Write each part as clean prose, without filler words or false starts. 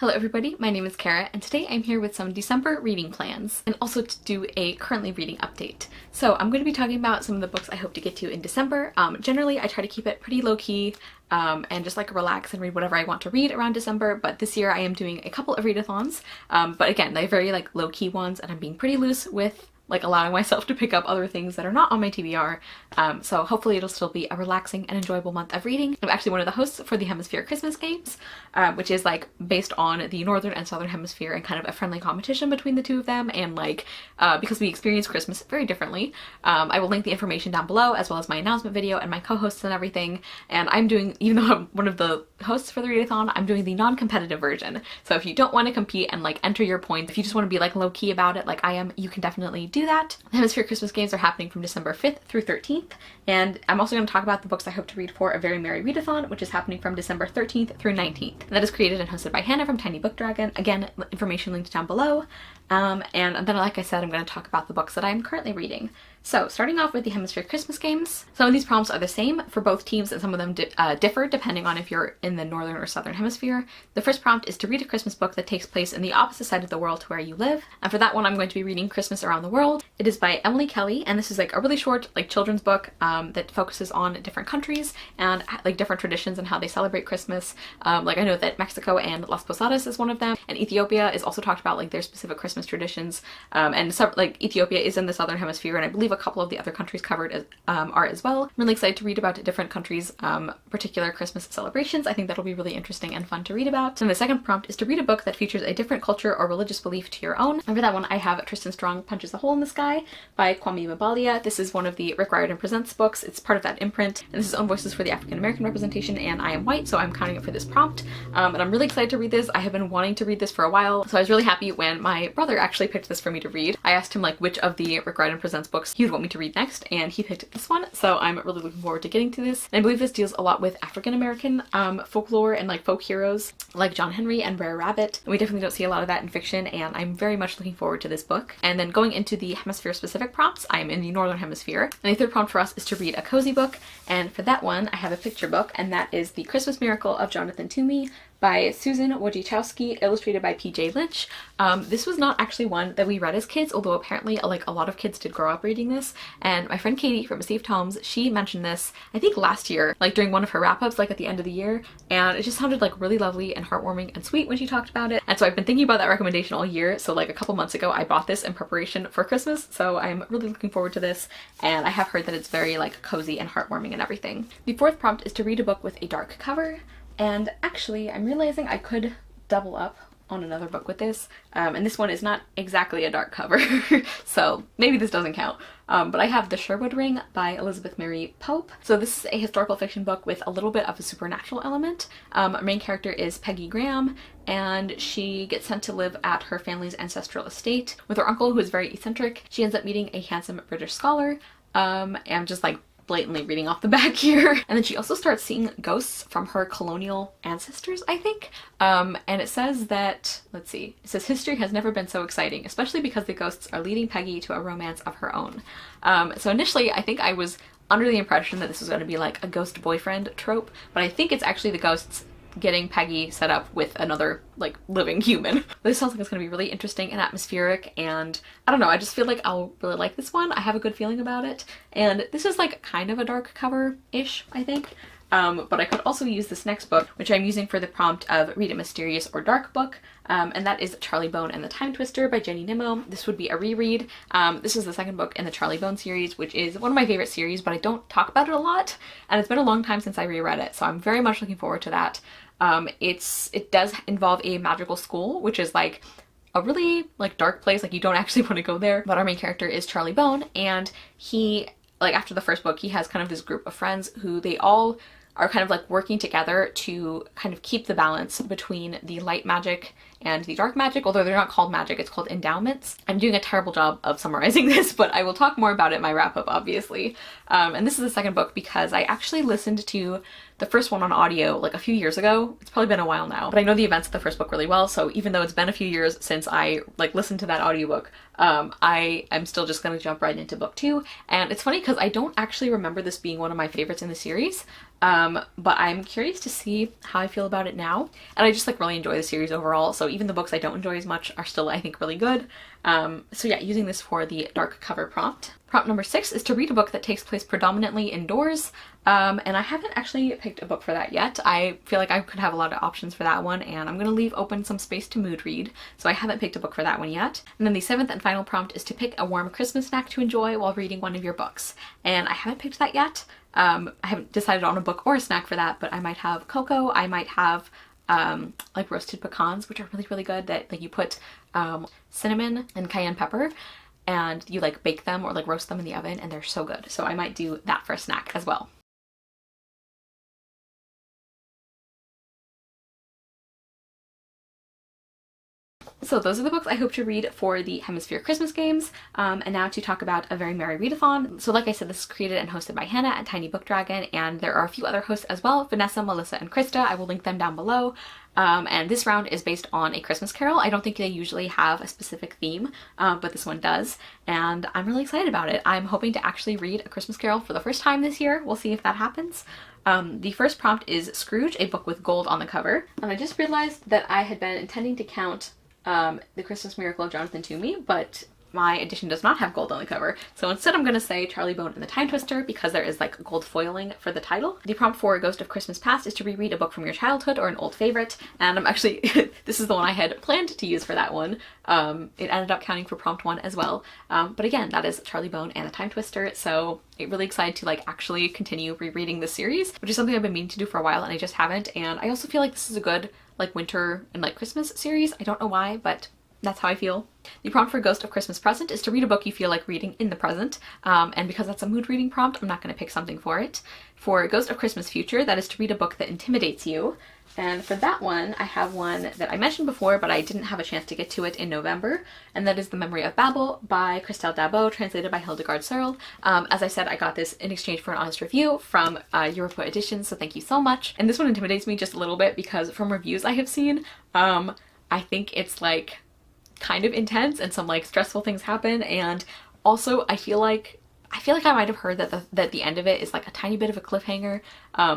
Hello everybody, my name is Kara and today I'm here with some December reading plans and also to do a currently reading update. So I'm going to be talking about some of the books I hope to get to in December. Generally I try to keep it pretty low-key and just like relax and read whatever I want to read around December, but this year I am doing a couple of readathons, but again they're very like low-key ones and I'm being pretty loose with like allowing myself to pick up other things that are not on my TBR. So hopefully it'll still be a relaxing and enjoyable month of reading. I'm actually one of the hosts for the Hemisphere Christmas games, which is like based on the Northern and Southern Hemisphere and kind of a friendly competition between the two of them. And like, because we experience Christmas very differently, I will link the information down below as well as my announcement video and my co-hosts and everything. And I'm doing, even though I'm one of the hosts for the readathon, I'm doing the non-competitive version. So if you don't want to compete and like enter your points, if you just want to be like low-key about it like I am, you can definitely do that. The Hemisphere Christmas games are happening from December 5th through 13th, and I'm also going to talk about the books I hope to read for A Very Merry Readathon, which is happening from December 13th through 19th. And that is created and hosted by Hannah from Tiny Book Dragon. Again, information linked down below. And then, like I said, I'm going to talk about the books that I'm currently reading. So, starting off with the Hemisphere Christmas games, some of these prompts are the same for both teams and some of them differ depending on if you're in the Northern or Southern Hemisphere. The first prompt is to read a Christmas book that takes place in the opposite side of the world to where you live. And for that one, I'm going to be reading Christmas Around the World. It is by Emily Kelly, and this is like a really short like children's book that focuses on different countries and like different traditions and how they celebrate Christmas. Like I know that Mexico and Las Posadas is one of them, and Ethiopia is also talked about like their specific Christmas traditions. And so, like Ethiopia is in the Southern Hemisphere, and I believe a couple of the other countries covered are as well. I'm really excited to read about different countries' particular Christmas celebrations. I think that'll be really interesting and fun to read about. And the second prompt is to read a book that features a different culture or religious belief to your own. And for that one, I have Tristan Strong Punches a Hole in the Sky by Kwame Mabalia. This is one of the Rick Riordan Presents books. It's part of that imprint, and this is Own Voices for the African American Representation, and I am white, so I'm counting it for this prompt. And I'm really excited to read this. I have been wanting to read this for a while, so I was really happy when my brother actually picked this for me to read. I asked him like which of the Rick Riordan Presents books he would want me to read next, and he picked this one, so I'm really looking forward to getting to this. And I believe this deals a lot with African American folklore and like folk heroes like John Henry and Brer Rabbit. And we definitely don't see a lot of that in fiction, and I'm very much looking forward to this book. And then going into the hemisphere specific prompts, I'm in the Northern Hemisphere, and the third prompt for us is to read a cozy book, and for that one I have a picture book, and that is The Christmas Miracle of Jonathan Toomey by Susan Wojciechowski, illustrated by PJ Lynch. This was not actually one that we read as kids, although apparently like a lot of kids did grow up reading this. And my friend Katie from Received Homes, she mentioned this, I think last year, like during one of her wrap-ups, like at the end of the year. And it just sounded like really lovely and heartwarming and sweet when she talked about it. And so I've been thinking about that recommendation all year. So like a couple months ago, I bought this in preparation for Christmas. So I'm really looking forward to this. And I have heard that it's very like cozy and heartwarming and everything. The fourth prompt is to read a book with a dark cover. And actually, I'm realizing I could double up on another book with this, and this one is not exactly a dark cover, so maybe this doesn't count. But I have The Sherwood Ring by Elizabeth Mary Pope. So this is a historical fiction book with a little bit of a supernatural element. Our main character is Peggy Graham, and she gets sent to live at her family's ancestral estate with her uncle, who is very eccentric. She ends up meeting a handsome British scholar, and just like blatantly reading off the back here. And then she also starts seeing ghosts from her colonial ancestors, I think. And it says that, let's see, it says history has never been so exciting, especially because the ghosts are leading Peggy to a romance of her own. So initially I think I was under the impression that this was going to be like a ghost boyfriend trope, but I think it's actually the ghosts getting Peggy set up with another like living human. This sounds like it's going to be really interesting and atmospheric, and I don't know, I just feel like I'll really like this one. I have a good feeling about it, and this is like kind of a dark cover-ish, I think. But I could also use this next book, which I'm using for the prompt of read a mysterious or dark book, and that is Charlie Bone and the Time Twister by Jenny Nimmo. This would be a reread. This is the second book in the Charlie Bone series, which is one of my favorite series, but I don't talk about it a lot, and it's been a long time since I reread it, so I'm very much looking forward to that. It does involve a magical school, which is like a really like dark place, like you don't actually want to go there, but our main character is Charlie Bone, and he, like after the first book, he has kind of this group of friends who they all are kind of like working together to kind of keep the balance between the light magic and the dark magic, although they're not called magic, it's called endowments. I'm doing a terrible job of summarizing this, but I will talk more about it in my wrap-up, obviously. And this is the second book because I actually listened to the first one on audio like a few years ago. It's probably been a while now, but I know the events of the first book really well, so even though it's been a few years since I like listened to that audiobook, I am still just gonna jump right into book two. And it's funny because I don't actually remember this being one of my favorites in the series. but I'm curious to see how I feel about it now. And I just like really enjoy the series overall, so even the books I don't enjoy as much are still, I think, really good. So yeah, using this for the dark cover prompt. Prompt number 6 is to read a book that takes place predominantly indoors. And I haven't actually picked a book for that yet. I feel like I could have a lot of options for that one, and I'm going to leave open some space to mood read, so I haven't picked a book for that one yet. And then the 7th and final prompt is to pick a warm Christmas snack to enjoy while reading one of your books. And I haven't picked that yet. I haven't decided on a book or a snack for that, but I might have cocoa, I might have like roasted pecans, which are really, really good, that like you put cinnamon and cayenne pepper and you like bake them or like roast them in the oven, and they're so good. So I might do that for a snack as well. So those are the books I hope to read for the Hemisphere Christmas games. And now to talk about A Very Merry Readathon. So like I said, this is created and hosted by Hannah at Tiny Book Dragon, and there are a few other hosts as well, Vanessa, Melissa, and Krista. I will link them down below. And this round is based on A Christmas Carol. I don't think they usually have a specific theme, but this one does, and I'm really excited about it. I'm hoping to actually read A Christmas Carol for the first time this year. We'll see if that happens. The first prompt is Scrooge, a book with gold on the cover. And I just realized that I had been intending to count The Christmas Miracle of Jonathan Toomey, but my edition does not have gold on the cover. So instead I'm going to say Charlie Bone and the Time Twister, because there is like gold foiling for the title. The prompt for Ghost of Christmas Past is to reread a book from your childhood or an old favorite. And I'm actually, this is the one I had planned to use for that one. It ended up counting for prompt 1 as well. But again, that is Charlie Bone and the Time Twister. So I'm really excited to like actually continue rereading this series, which is something I've been meaning to do for a while and I just haven't. And I also feel like this is a good like winter and like Christmas series. I don't know why, but that's how I feel. The prompt for Ghost of Christmas Present is to read a book you feel like reading in the present. And because that's a mood reading prompt, I'm not going to pick something for it. For Ghost of Christmas Future, that is to read a book that intimidates you. And for that one, I have one that I mentioned before, but I didn't have a chance to get to it in November. And that is The Memory of Babel by Christelle Dabo, translated by Hildegard Searle. As I said, I got this in exchange for an honest review from Europa Editions, so thank you so much. And this one intimidates me just a little bit because from reviews I have seen, I think it's like kind of intense and some like stressful things happen, and also I feel like I might have heard that the end of it is like a tiny bit of a cliffhanger.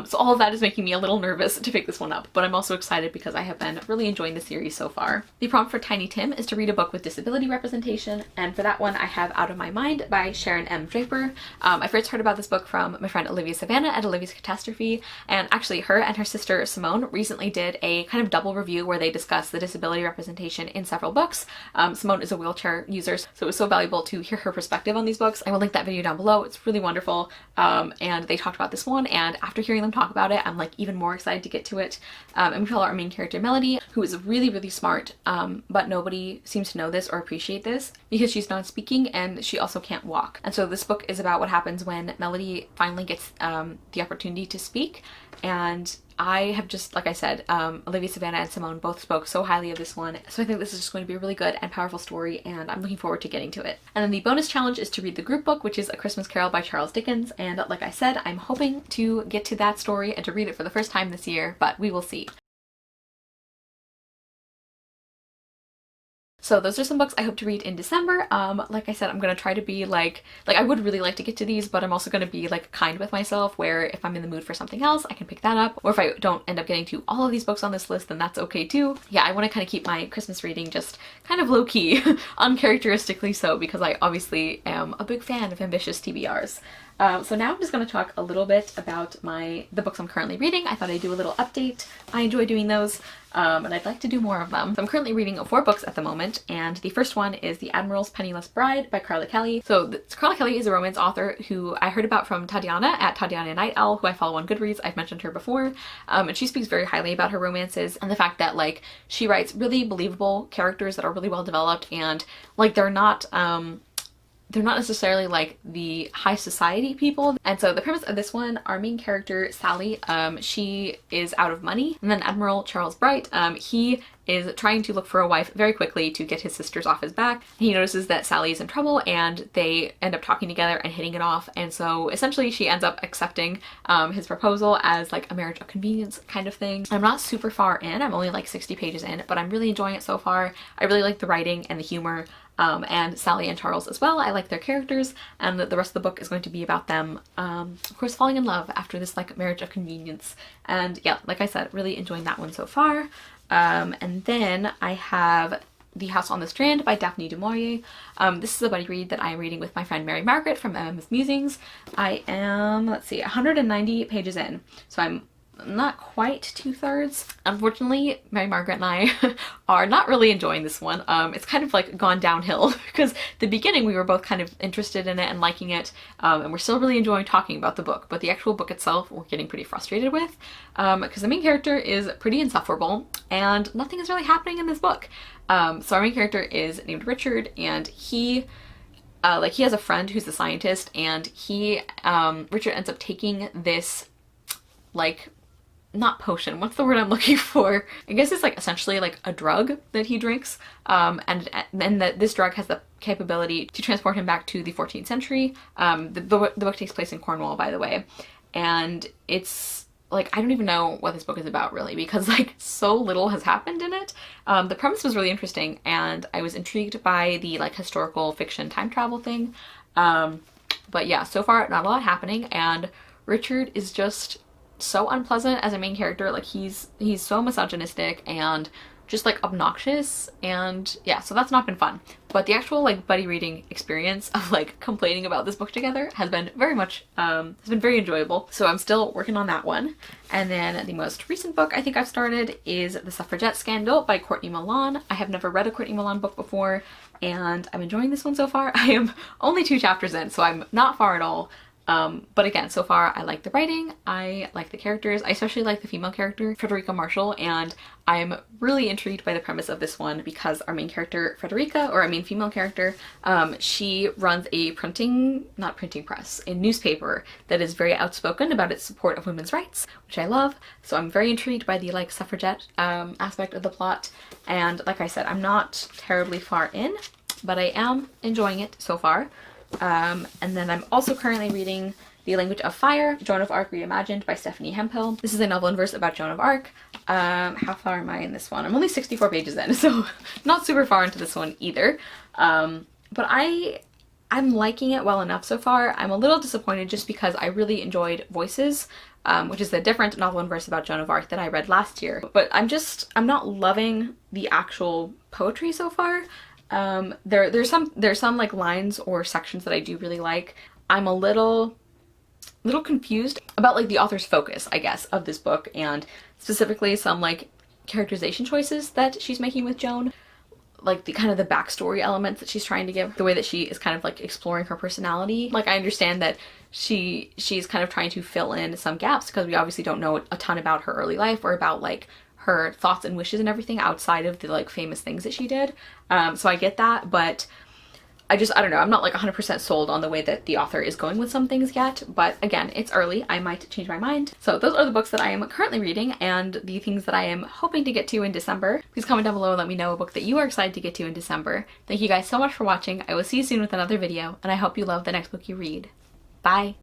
So all of that is making me a little nervous to pick this one up, but I'm also excited because I have been really enjoying the series so far. The prompt for Tiny Tim is to read a book with disability representation, and for that one I have Out of My Mind by Sharon M. Draper. I first heard about this book from my friend Olivia Savannah at Olivia's Catastrophe, and actually her and her sister Simone recently did a kind of double review where they discussed the disability representation in several books. Simone is a wheelchair user, so it was so valuable to hear her perspective on these books. I will link that video down below. It's really wonderful. And they talked about this one, and after hearing them talk about it, I'm like even more excited to get to it. And we follow our main character Melody, who is really, really smart, but nobody seems to know this or appreciate this because she's non-speaking and she also can't walk. And so this book is about what happens when Melody finally gets the opportunity to speak. And I have just, like I said, Olivia Savannah and Simone both spoke so highly of this one, so I think this is just going to be a really good and powerful story, and I'm looking forward to getting to it. And then the bonus challenge is to read the group book, which is A Christmas Carol by Charles Dickens, and like I said, I'm hoping to get to that story and to read it for the first time this year, but we will see. So those are some books I hope to read in December. Like I said, I'm gonna try to be like I would really like to get to these, but I'm also gonna be like kind with myself, where if I'm in the mood for something else, I can pick that up. Or if I don't end up getting to all of these books on this list, then that's okay too. Yeah, I want to kind of keep my Christmas reading just kind of low-key, uncharacteristically so, because I obviously am a big fan of ambitious TBRs. So now I'm just going to talk a little bit about the books I'm currently reading. I thought I'd do a little update. I enjoy doing those, and I'd like to do more of them. So I'm currently reading 4 books at the moment, and the first one is The Admiral's Penniless Bride by Carla Kelly. So Carla Kelly is a romance author who I heard about from Tatiana at Tatiana Night Owl, who I follow on Goodreads. I've mentioned her before, and she speaks very highly about her romances and the fact that like she writes really believable characters that are really well developed, and like they're not necessarily like the high society people. And so the premise of this one, our main character Sally, she is out of money, and then Admiral Charles Bright, he is trying to look for a wife very quickly to get his sisters off his back. He notices that Sally is in trouble and they end up talking together and hitting it off, and so essentially she ends up accepting his proposal as like a marriage of convenience kind of thing. I'm not super far in, I'm only like 60 pages in, but I'm really enjoying it so far. I really like the writing and the humor, and Sally and Charles as well. I like their characters, and the rest of the book is going to be about them, of course, falling in love after this like marriage of convenience. And yeah, like I said, really enjoying that one so far. And then I have The House on the Strand by Daphne du Maurier. This is a buddy read that I am reading with my friend Mary Margaret from MM's Musings. I am, let's see, 190 pages in, so I'm not quite 2/3. Unfortunately, Mary Margaret and I are not really enjoying this one. It's kind of like gone downhill because the beginning we were both kind of interested in it and liking it, and we're still really enjoying talking about the book, but the actual book itself we're getting pretty frustrated with, because the main character is pretty insufferable and nothing is really happening in this book. So our main character is named Richard, and he has a friend who's a scientist, and Richard ends up taking this, like, not potion, what's the word I'm looking for? I guess it's like essentially like a drug that he drinks, and that this drug has the capability to transport him back to the 14th century. The book takes place in Cornwall, by the way, and it's like, I don't even know what this book is about really, because like so little has happened in it. The premise was really interesting, and I was intrigued by the like historical fiction time travel thing, but yeah, so far not a lot happening, and Richard is just so unpleasant as a main character. Like he's so misogynistic and just like obnoxious, and yeah, so that's not been fun. But the actual like buddy reading experience of like complaining about this book together has been very much has been very enjoyable, so I'm still working on that one. And then the most recent book I think I've started is The Suffragette Scandal by Courtney Milan. I have never read a Courtney Milan book before, and I'm enjoying this one so far. I am only 2 chapters in, so I'm not far at all. But again, so far I like the writing, I like the characters, I especially like the female character, Frederica Marshall, and I'm really intrigued by the premise of this one because our main character, Frederica, or our main female character, she runs a a newspaper that is very outspoken about its support of women's rights, which I love, so I'm very intrigued by the like suffragette aspect of the plot, and like I said, I'm not terribly far in, but I am enjoying it so far. And then I'm also currently reading The Language of Fire, Joan of Arc Reimagined by Stephanie Hemphill. This is a novel in verse about Joan of Arc. How far am I in this one? I'm only 64 pages in, so not super far into this one either. But I'm liking it well enough so far. I'm a little disappointed just because I really enjoyed Voices, which is a different novel in verse about Joan of Arc that I read last year. But I'm not loving the actual poetry so far. There's some like lines or sections that I do really like. I'm a little confused about like the author's focus, I guess, of this book, and specifically some like characterization choices that she's making with Joan, like the kind of the backstory elements that she's trying to give, the way that she is kind of like exploring her personality. Like I understand that she's kind of trying to fill in some gaps because we obviously don't know a ton about her early life or about like her thoughts and wishes and everything outside of the like famous things that she did. So I get that, but I don't know, I'm not like 100% sold on the way that the author is going with some things yet, but again, it's early, I might change my mind. So those are the books that I am currently reading and the things that I am hoping to get to in December. Please comment down below and let me know a book that you are excited to get to in December. Thank you guys so much for watching. I will see you soon with another video, and I hope you love the next book you read. Bye!